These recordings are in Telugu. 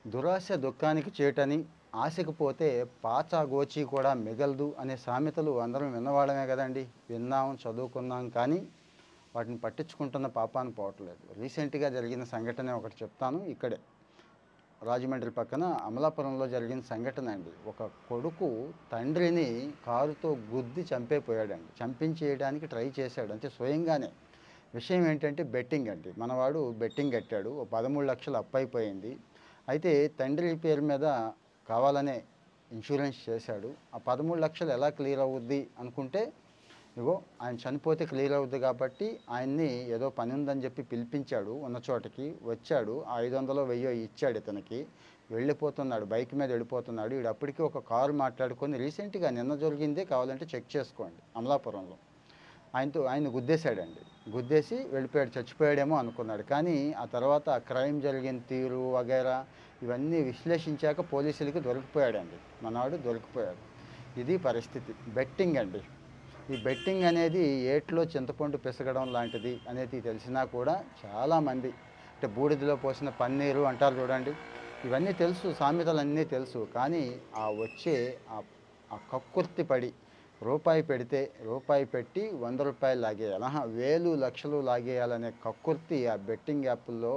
దురాశ దుఃఖానికి చేటని, ఆశకు పోతే పాచా గోచి కూడా మిగలదు అనే సామెతలు అందరం విన్నవాళ్ళమే కదండీ! విన్నాం, చదువుకున్నాం కానీ వాటిని పట్టించుకుంటున్న పాపాన పోవట్లేదు. రీసెంట్‌గా జరిగిన సంఘటన ఒకటి చెప్తాను ఇక్కడే. రాజమండ్రి పక్కన అమలాపురంలో జరిగిన సంఘటన అండి. ఒక కొడుకు తండ్రిని కారుతో గుద్ది చంపేపోయాడండి. చంపించేయడానికి ట్రై చేశాడు. అంటే స్వయంగానే. విషయం ఏంటంటే బెట్టింగ్ అండి. మనవాడు బెట్టింగ్ కట్టాడు. ఓ 13,00,000 అప్పయిపోయింది. అయితే తండ్రి పేరు మీద కావాలనే ఇన్సూరెన్స్ చేశాడు. ఆ 13,00,000 ఎలా క్లియర్ అవుద్ది అనుకుంటే, ఇగో ఆయన చనిపోతే క్లియర్ అవుద్ది కాబట్టి ఆయన్ని ఏదో పని ఉందని చెప్పి పిలిపించాడు. ఉన్న చోటకి వచ్చాడు. 500 1000 ఇచ్చాడు ఇతనికి. వెళ్ళిపోతున్నాడు. బైక్ మీద వెళ్ళిపోతున్నాడు. ఈడు అప్పటికి ఒక కారు మాట్లాడుకొని రీసెంట్‌గా నిన్న జరిగిందే, కావాలంటే చెక్ చేసుకోండి అమలాపురంలో. ఆయన్ని గుద్దేశాడండి. గుద్దేసి వెళ్ళిపోయాడు. చచ్చిపోయాడేమో అనుకున్నాడు. కానీ ఆ తర్వాత ఆ క్రైమ్ జరిగిన తీరు వగైరా ఇవన్నీ విశ్లేషించాక పోలీసులకి దొరికిపోయాడండి. మనవాడు దొరికిపోయాడు. ఇది పరిస్థితి. బెట్టింగ్ అండి. ఈ బెట్టింగ్ అనేది ఏట్లో చింతపండు పిసకడం లాంటిది అనేది తెలిసినా కూడా చాలామంది, అంటే బూడిదలో పోసిన పన్నీరు అంటారు చూడండి. ఇవన్నీ తెలుసు, సామెతలన్నీ తెలుసు. కానీ ఆ వచ్చే ఆ ఆ కక్కుర్తి పడి రూపాయి పెడితే రూపాయి పెట్టి రూ. 100 లాగేయాలి. వేలు లక్షలు లాగేయాలనే కక్కుర్తి ఆ బెట్టింగ్ యాప్‌ల్లో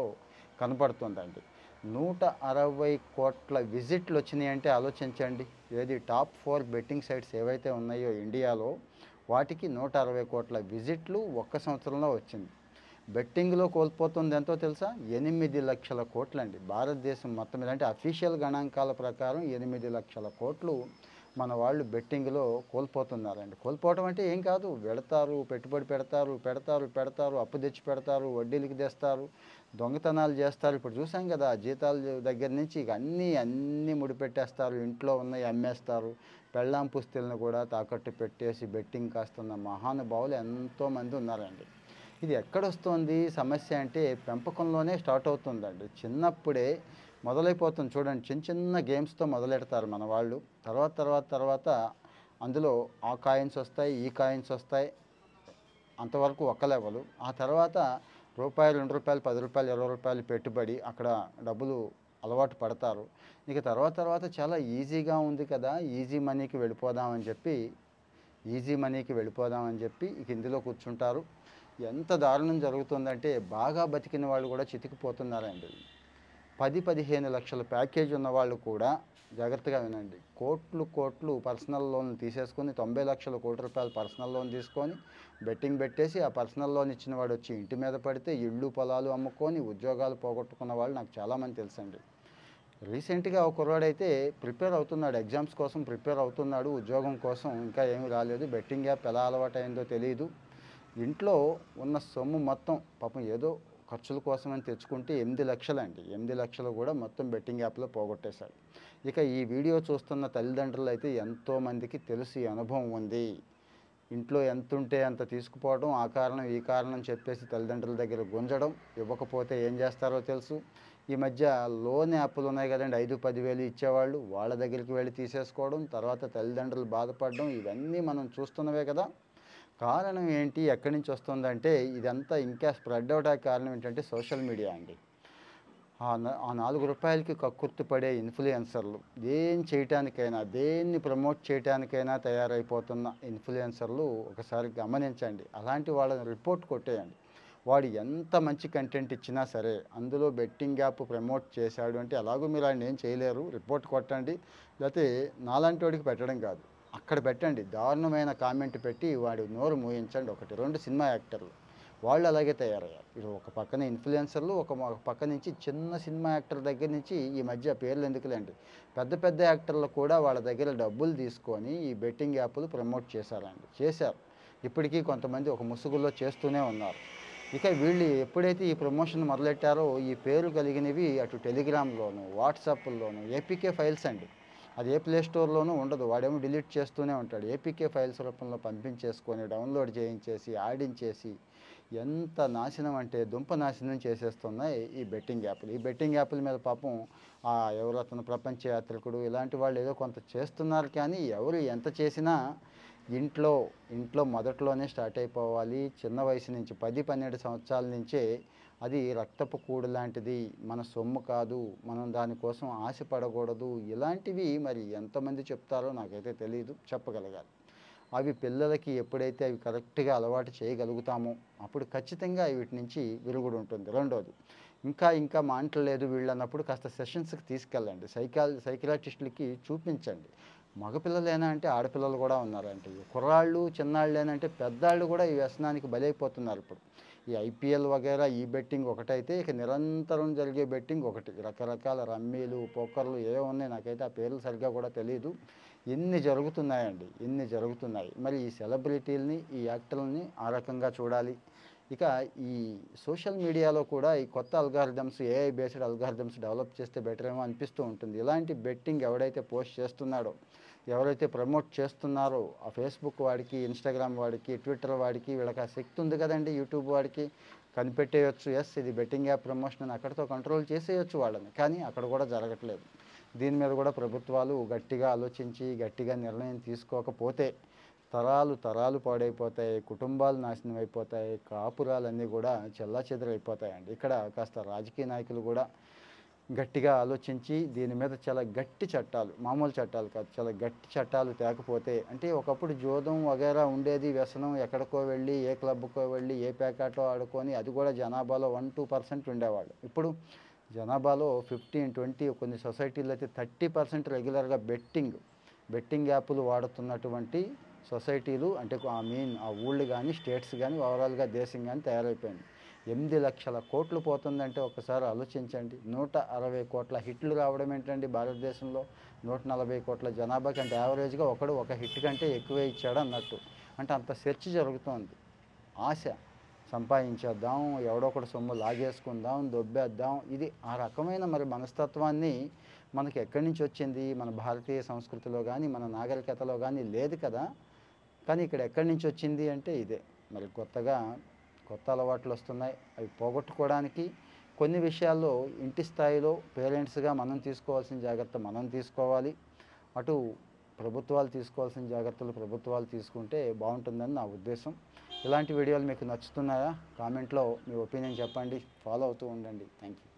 కనపడుతుందండి. 160,00,00,000 విజిట్లు వచ్చినాయంటే ఆలోచించండి. ఏది టాప్ 4 బెట్టింగ్ సైట్స్ ఏవైతే ఉన్నాయో ఇండియాలో వాటికి 160,00,00,000 విజిట్లు ఒక్క సంవత్సరంలో వచ్చింది. బెట్టింగ్‌లో కోల్పోతుంది ఎంతో తెలుసా? 8,00,00,000 అండి. భారతదేశం మొత్తం మీద, అంటే అఫీషియల్ గణాంకాల ప్రకారం 8,00,00,000 మన వాళ్ళు బెట్టింగ్‌లో కోల్పోతున్నారండి. కోల్పోవటం అంటే ఏం కాదు. వెళతారు, పెట్టుబడి పెడతారు, అప్పు తెచ్చి పెడతారు, వడ్డీలకి తెస్తారు, దొంగతనాలు చేస్తారు. ఇప్పుడు చూసాం కదా! జీతాల దగ్గర నుంచి ఇక అన్నీ ముడిపెట్టేస్తారు. ఇంట్లో ఉన్నయి అమ్మేస్తారు. పెళ్ళాం పుస్తెలను కూడా తాకట్టు పెట్టేసి బెట్టింగ్ కాస్తున్న మహానుభావులు ఎంతోమంది ఉన్నారండి. ఇది ఎక్కడొస్తోంది సమస్య అంటే పెంపకంలోనే స్టార్ట్ అవుతుందండి. చిన్నప్పుడే మొదలైపోతుంది చూడండి. చిన్న చిన్న గేమ్స్‌తో మొదలెడతారు మన వాళ్ళు. తర్వాత అందులో ఆ కాయిన్స్ వస్తాయి, ఈ కాయిన్స్ వస్తాయి. అంతవరకు ఒక లెవెలు. ఆ తర్వాత రూపాయి, రూ. 2, రూ. 10, రూ. 20 పెట్టుబడి. అక్కడ డబ్బులు అలవాటు పడతారు. ఇక తర్వాత చాలా ఈజీగా ఉంది కదా! ఈజీ మనీకి వెళ్ళిపోదామని చెప్పి ఇక ఇందులో కూర్చుంటారు. ఎంత దారుణం జరుగుతుందంటే బాగా బతికిన వాళ్ళు కూడా చితికిపోతున్నారండి. 15 లక్షల ప్యాకేజ్ ఉన్నవాళ్ళు కూడా, జాగ్రత్తగా వినండి, కోట్లు పర్సనల్ లోన్లు తీసేసుకొని 90 లక్షల కోటి రూపాయలు పర్సనల్ లోన్ తీసుకొని బెట్టింగ్ పెట్టేసి ఆ పర్సనల్ లోన్ ఇచ్చిన వాడు వచ్చి ఇంటి మీద పడితే ఇళ్ళు పొలాలు అమ్ముకొని ఉద్యోగాలు పోగొట్టుకున్న వాళ్ళు నాకు చాలామంది తెలుసండి. రీసెంట్‌గా ఒక కుర్రాడైతే ప్రిపేర్ అవుతున్నాడు. ఎగ్జామ్స్ కోసం ప్రిపేర్ అవుతున్నాడు. ఉద్యోగం కోసం ఇంకా ఏమీ రాలేదు. బెట్టింగ్ యాప్ ఎలా అలవాటయిందో తెలీదు. ఇంట్లో ఉన్న సొమ్ము మొత్తం పాపం ఏదో ఖర్చుల కోసమని తెచ్చుకుంటే 8 లక్షలు అండి. 8 లక్షలు కూడా మొత్తం బెట్టింగ్ యాప్‌లో పోగొట్టేశాడు. ఇక ఈ వీడియో చూస్తున్న తల్లిదండ్రులైతే ఎంతోమందికి తెలుసు, ఈ అనుభవం ఉంది. ఇంట్లో ఎంతుంటే అంత తీసుకుపోవడం, ఆ కారణం ఈ కారణం చెప్పేసి తల్లిదండ్రుల దగ్గర గుంజడం, ఇవ్వకపోతే ఏం చేస్తారో తెలుసు. ఈ మధ్య లోన్ యాప్‌లు ఉన్నాయి కదండీ! 5, 10,000 ఇచ్చేవాళ్ళు. వాళ్ళ దగ్గరికి వెళ్లి తీసేసుకోవడం, తర్వాత తల్లిదండ్రులు బాధపడడం, ఇవన్నీ మనం చూస్తున్నవే కదా! కారణం ఏంటి? ఎక్కడి నుంచి వస్తుందంటే ఇదంతా ఇంకా స్ప్రెడ్ అవ్వడానికి కారణం ఏంటంటే సోషల్ మీడియా అండి. ఆ రూ. 4కి కక్కుర్తి పడే ఇన్‌ఫ్లుయెన్సర్‌లు, దేన్ని ప్రమోట్ చేయటానికైనా తయారైపోతున్న ఇన్‌ఫ్లుయెన్సర్‌లు ఒకసారి గమనించండి. అలాంటి వాళ్ళని రిపోర్ట్ కొట్టేయండి. వాడు ఎంత మంచి కంటెంట్ ఇచ్చినా సరే, అందులో బెట్టింగ్ యాప్ ప్రమోట్ చేశాడు అంటే ఎలాగో మీరు ఆయన్నేం చేయలేరు. రిపోర్ట్ కొట్టండి. లేతే నాలాంటోడికి పెట్టడం కాదు, అక్కడ పెట్టండి. దారుణమైన కామెంట్ పెట్టి వాడి నోరు మూయించండి. 2 సినిమా యాక్టర్లు వాళ్ళు అలాగే తయారయ్యారు. ఇటు ఒక పక్కన ఇన్‌ఫ్లుయెన్సర్‌లు, ఒక పక్క నుంచి చిన్న సినిమా యాక్టర్ దగ్గర నుంచి, ఈ మధ్య పేర్లు ఎందుకులేండి, పెద్ద యాక్టర్లు కూడా వాళ్ళ దగ్గర డబ్బులు తీసుకొని ఈ బెట్టింగ్ యాప్‌లు ప్రమోట్ చేశారు. ఇప్పటికీ కొంతమంది ఒక ముసుగులో చేస్తూనే ఉన్నారు. ఇక వీళ్ళు ఎప్పుడైతే ఈ ప్రమోషన్ మొదలెట్టారో ఈ పేరు కలిగినవి అటు టెలిగ్రామ్‌లోను, వాట్సాప్‌ల్లోను ఏపీకే ఫైల్స్ అండి. అది ఏ ప్లే స్టోర్‌లోనూ ఉండదు. వాడేమో డిలీట్ చేస్తూనే ఉంటాడు. ఏపీకే ఫైల్స్ రూపంలో పంపించేసుకొని, డౌన్‌లోడ్ చేయించేసి, ఆడించేసి ఎంత నాశనం అంటే దుంప నాశనం చేసేస్తున్నాయి ఈ బెట్టింగ్ యాప్‌లు. ఈ బెట్టింగ్ యాప్‌ల మీద పాపం ఎవరు అతను ప్రపంచ యాత్రికుడు ఇలాంటి వాళ్ళు ఏదో కొంత చేస్తున్నారు. కానీ ఎవరు ఎంత చేసినా ఇంట్లో మొదట్లోనే స్టార్ట్ అయిపోవాలి. చిన్న వయసు నుంచి 10, 12 సంవత్సరాల నుంచే అది రక్తపు కూడు లాంటిది, మన సొమ్ము కాదు, మనం దానికోసం ఆశపడకూడదు. ఇలాంటివి మరి ఎంతమంది చెప్తారో నాకైతే తెలీదు, చెప్పగలగాలి. అవి పిల్లలకి ఎప్పుడైతే అవి కరెక్ట్‌గా అలవాటు చేయగలుగుతామో, అప్పుడు ఖచ్చితంగా వీటి నుంచి విరుగుడు ఉంటుంది. రెండోది, ఇంకా మానట్లేదు వీళ్ళన్నప్పుడు కాస్త సెషన్స్‌కి తీసుకెళ్ళండి. సైకియాట్రిస్ట్‌లకి చూపించండి. మగపిల్లలేనా అంటే ఆడపిల్లలు కూడా ఉన్నారండి. కుర్రాళ్ళు, చిన్నాళ్ళేనంటే పెద్దాళ్ళు కూడా ఈ వ్యసనానికి బలైపోతున్నారు ఇప్పుడు. ఈ ఐపీఎల్ వగైరా ఈ బెట్టింగ్ ఒకటైతే, ఇక నిరంతరం జరిగే బెట్టింగ్ ఒకటి. రకరకాల రమ్మీలు, పోకర్లు ఏవో ఉన్నాయి. నాకైతే ఆ పేర్లు సరిగ్గా కూడా తెలీదు. ఇన్ని జరుగుతున్నాయండి. ఇన్ని జరుగుతున్నాయి. మరి ఈ సెలబ్రిటీలని, ఈ యాక్టర్లని ఆ రకంగా చూడాలి. ఇక ఈ సోషల్ మీడియాలో కూడా ఈ కొత్త algorithms, AI based algorithms develop చేస్తే బెటరేమో అనిపిస్తూ ఉంటుంది. ఇలాంటి బెట్టింగ్ ఎవడైతే పోస్ట్ చేస్తున్నాడో, ఎవరైతే ప్రమోట్ చేస్తున్నారో, ఆ ఫేస్‌బుక్ వాడికి, ఇన్‌స్టాగ్రామ్ వాడికి, ట్విట్టర్ వాడికి, వీళ్ళకి ఆ శక్తి ఉంది కదండీ! యూట్యూబ్ వాడికి కనిపెట్టేయొచ్చు. యెస్, ఇది బెట్టింగ్ యాప్ ప్రమోషన్ అని అక్కడితో కంట్రోల్ చేసేయొచ్చు వాళ్ళని. కానీ అక్కడ కూడా జరగట్లేదు. దీని మీద కూడా ప్రభుత్వాలు గట్టిగా ఆలోచించి, గట్టిగా నిర్ణయం తీసుకోకపోతే తరాలు తరాలు పాడైపోతాయి, కుటుంబాలు నాశనం అయిపోతాయి, కాపురాలన్నీ కూడా చెల్లాచెదరైపోతాయండి. ఇక్కడ కాస్త రాజకీయ నాయకులు కూడా గట్టిగా ఆలోచించి దీని మీద చాలా గట్టి చట్టాలు, మామూలు చట్టాలు కాదు, చాలా గట్టి చట్టాలు తేకపోతే, అంటే ఒకప్పుడు జూదం వగైరా ఉండేది, వ్యసనం ఎక్కడికో వెళ్ళి, ఏ క్లబ్‌కో వెళ్ళి, ఏ పేకాటో ఆడుకొని అది కూడా జనాభాలో 1, 2% ఉండేవాళ్ళు. ఇప్పుడు జనాభాలో 15, 20, కొన్ని సొసైటీల్లో అయితే 30% రెగ్యులర్‌గా బెట్టింగ్ యాపులు వాడుతున్నటువంటి సొసైటీలు, అంటే ఆ ఊళ్ళు కానీ, స్టేట్స్ కానీ, ఓవరాల్‌గా దేశం కానీ తయారైపోయింది. 8,00,000 కోట్లు పోతుందంటే ఒక్కసారి ఆలోచించండి. 160 కోట్ల హిట్లు రావడం ఏంటండి భారతదేశంలో? 140 కోట్ల జనాభాకి, అంటే యావరేజ్‌గా ఒకడు ఒక హిట్ కంటే ఎక్కువే ఇచ్చాడు అన్నట్టు. అంటే అంత సెర్చ్ జరుగుతోంది. ఆశ, సంపాదించేద్దాం, ఎవడో ఒకడి సొమ్ము లాగేసుకుందాం, దొబ్బేద్దాం. ఇది ఆ రకమైన మరి మనస్తత్వాన్ని మనకి ఎక్కడి నుంచి వచ్చింది? మన భారతీయ సంస్కృతిలో గానీ, మన నాగరికతలో గానీ లేదు కదా! కానీ ఇక్కడ ఎక్కడి నుంచి వచ్చింది అంటే ఇదే. మరి కొత్త అలవాట్లు వస్తున్నాయి. అవి పోగొట్టుకోవడానికి కొన్ని విషయాల్లో ఇంటి స్థాయిలో పేరెంట్స్‌గా మనం తీసుకోవాల్సిన జాగ్రత్త మనం తీసుకోవాలి. అటు ప్రభుత్వాలు తీసుకోవాల్సిన జాగ్రత్తలు ప్రభుత్వాలు తీసుకుంటే బావుంటుందని నా ఉద్దేశం. ఇలాంటి వీడియోలు మీకు నచ్చుతున్నాయా? కామెంట్‌లో మీ ఒపీనియన్ చెప్పండి. ఫాలో అవుతూ ఉండండి. Thank you.